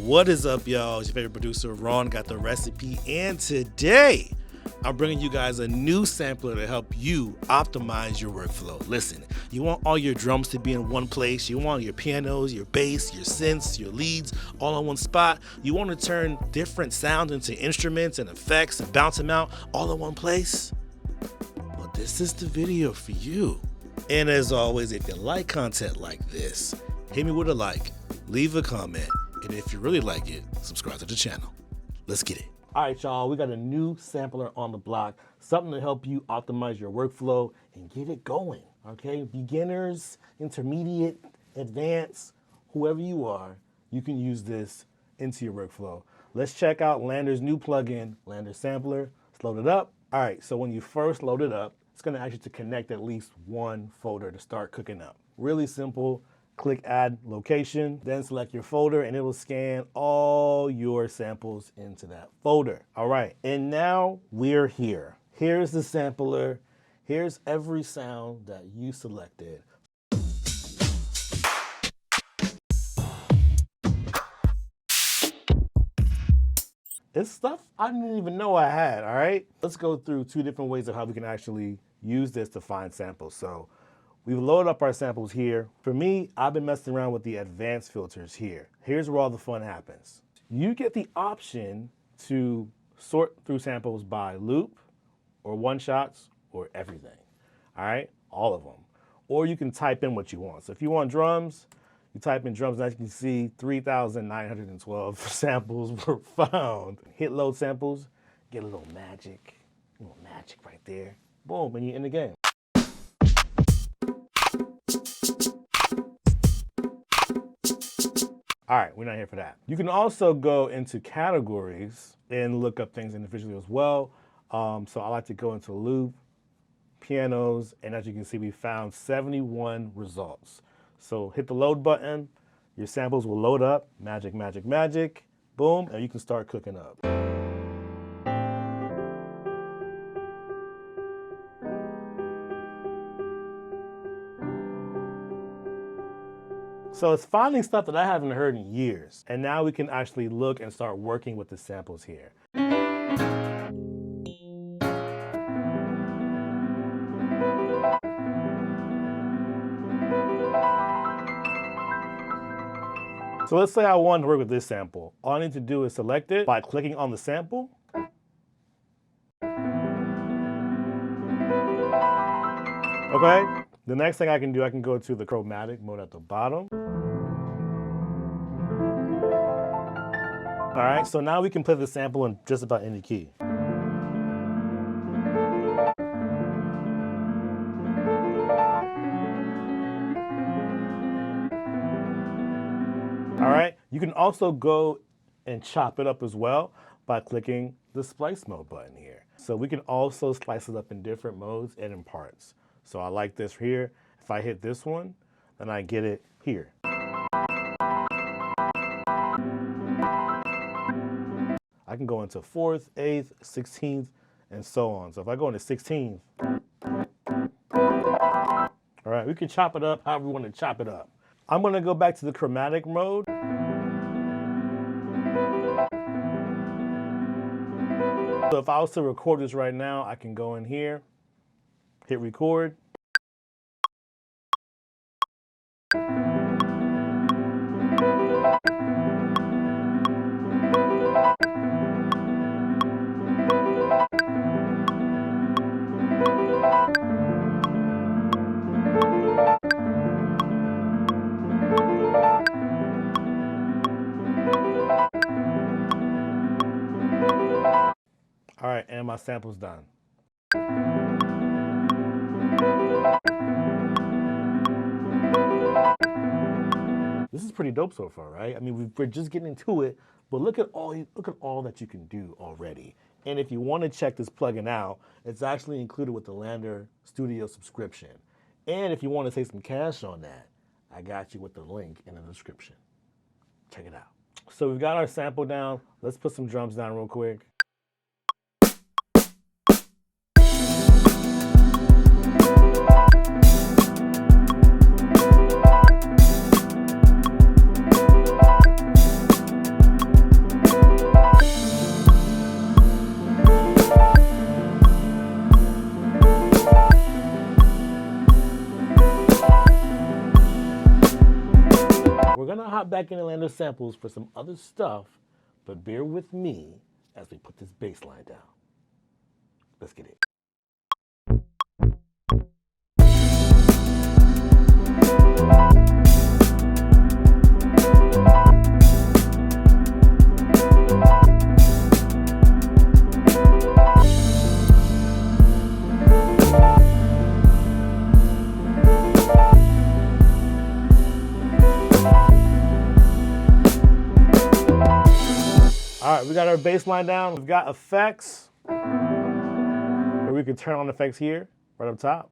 What is up, y'all? It's your favorite producer, Ron, got the recipe, and today I'm bringing you guys a new sampler to help you optimize your workflow. Listen, you want all your drums to be in one place. You want your pianos, your bass, your synths, your leads all in one spot. You want to turn different sounds into instruments and effects and bounce them out all in one place. Well, this is the video for you. And as always, if you like content like this, hit me with a like, leave a comment, and if you really like it, subscribe to the channel. Let's get it. All right, y'all, we got a new sampler on the block, something to help you optimize your workflow and get it going, okay? Beginners, intermediate, advanced, whoever you are, you can use this into your workflow. Let's check out Lander's new plugin, Lander Sampler. Let's load it up. All right, so when you first load it up, it's gonna ask you to connect at least one folder to start cooking up. Really simple. Click add location, then select your folder and it will scan all your samples into that folder. All right, and now we're here. Here's the sampler. Here's every sound that you selected. It's stuff I didn't even know I had, all right? Let's go through two different ways of how we can actually use this to find samples. So we've loaded up our samples here. For me, I've been messing around with the advanced filters here. Here's where all the fun happens. You get the option to sort through samples by loop or one shots or everything, all right? All of them. Or you can type in what you want. So if you want drums, you type in drums, and as you can see, 3,912 samples were found. Hit load samples, get a little magic right there. Boom, and you're in the game. All right, we're not here for that. You can also go into categories and look up things individually as well. So I like to go into loop, pianos, and as you can see, we found 71 results. So hit the load button, your samples will load up, magic, magic, magic, boom, and you can start cooking up. So it's finding stuff that I haven't heard in years. And now we can actually look and start working with the samples here. So let's say I want to work with this sample. All I need to do is select it by clicking on the sample. Okay, the next thing I can do, I can go to the chromatic mode at the bottom. All right, so now we can play the sample in just about any key. All right, you can also go and chop it up as well by clicking the splice mode button here. So we can also slice it up in different modes and in parts. So I like this here. If I hit this one, then I get it here. I can go into 4th, 8th, 16th, and so on. So if I go into 16th, all right, we can chop it up however we want to chop it up. I'm gonna go back to the chromatic mode. So if I was to record this right now, I can go in here, hit record. All right, and my sample's done. This is pretty dope so far, right? I mean, we're just getting into it, but look at all that you can do already. And if you want to check this plugin out, it's actually included with the Lander Studio subscription. And if you want to save some cash on that, I got you with the link in the description. Check it out. So we've got our sample down. Let's put some drums down real quick. hop back into Lander Samples for some other stuff, but bear with me as we put this bass line down. Let's get it. All right, we got our bass line down. We've got effects, where we can turn on effects here, right up top.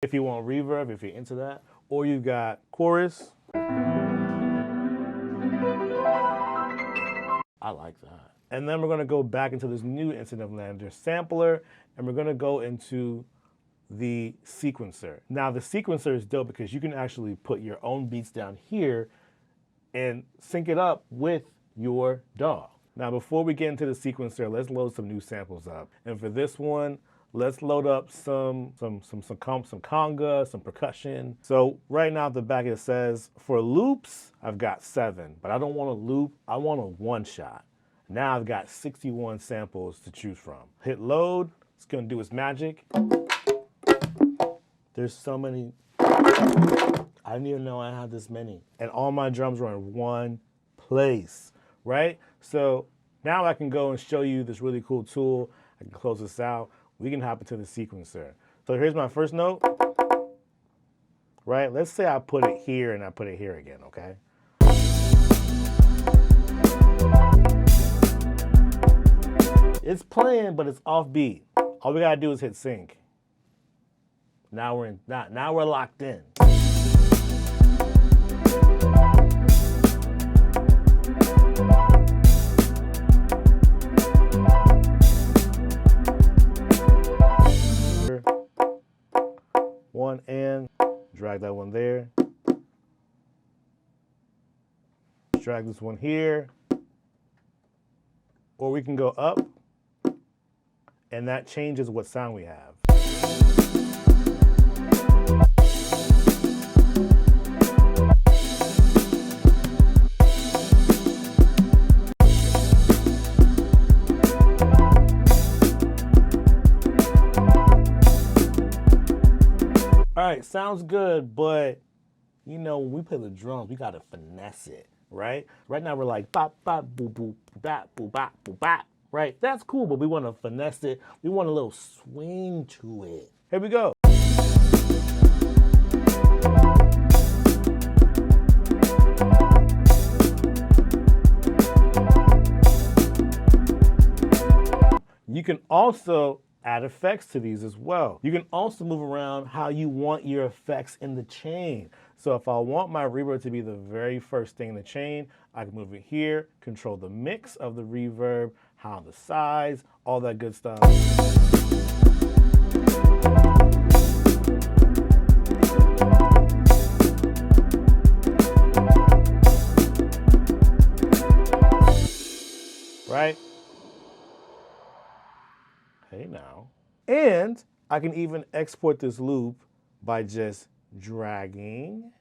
If you want reverb, if you're into that. Or you've got chorus. I like that. And then we're gonna go back into this new instance of Lander Sampler, and we're gonna go into the sequencer. Now the sequencer is dope because you can actually put your own beats down here and sync it up with your DAW. Now before we get into the sequencer, let's load some new samples up. And for this one, let's load up some conga, some percussion. So right now at the back it says, for loops, I've got 7, but I don't want a loop, I want a one shot. Now I've got 61 samples to choose from. Hit load, it's gonna do its magic. There's so many, I didn't even know I had this many. And all my drums are in one place, right? So now I can go and show you this really cool tool. I can close this out. We can hop into the sequencer. So here's my first note, right? Let's say I put it here and I put it here again, okay? It's playing, but it's off beat. All we gotta do is hit sync. Now we're locked in. One and drag that one there. Drag this one here. Or we can go up, and that changes what sound we have. All right, sounds good, but you know, when we play the drums, we gotta finesse it, right? Right now we're like bop bop boo boo bop boo bop boo bop, right? That's cool, but we wanna finesse it. We want a little swing to it. Here we go. You can also add effects to these as well. You can also move around how you want your effects in the chain. So if I want my reverb to be the very first thing in the chain, I can move it here, control the mix of the reverb, how the size, all that good stuff. Right? Hey now. And I can even export this loop by just dragging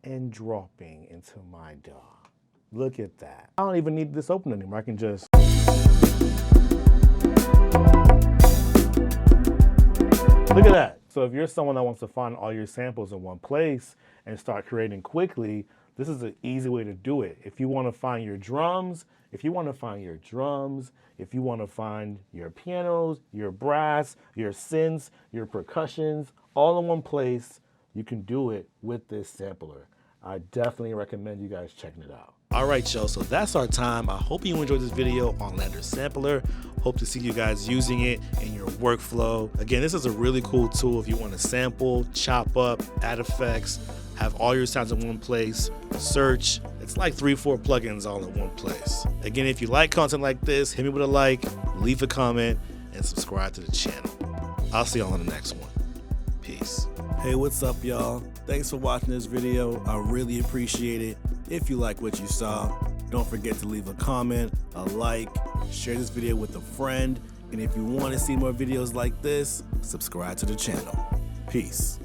and dropping into my DAW. Look at that. I don't even need this open anymore. I can just. Look at that. So if you're someone that wants to find all your samples in one place and start creating quickly, this is an easy way to do it. If you want to find your drums, if you want to find your pianos, your brass, your synths, your percussions, all in one place, you can do it with this sampler. I definitely recommend you guys checking it out. All right, y'all, so that's our time. I hope you enjoyed this video on Lander Sampler. Hope to see you guys using it in your workflow. Again, this is a really cool tool if you want to sample, chop up, add effects, have all your sounds in one place, search. It's like 3-4 plugins all in one place. Again, if you like content like this, hit me with a like, leave a comment, and subscribe to the channel. I'll see y'all on the next one. Peace. Hey, what's up, y'all? Thanks for watching this video. I really appreciate it. If you like what you saw, don't forget to leave a comment, a like, share this video with a friend, and if you want to see more videos like this, subscribe to the channel. Peace.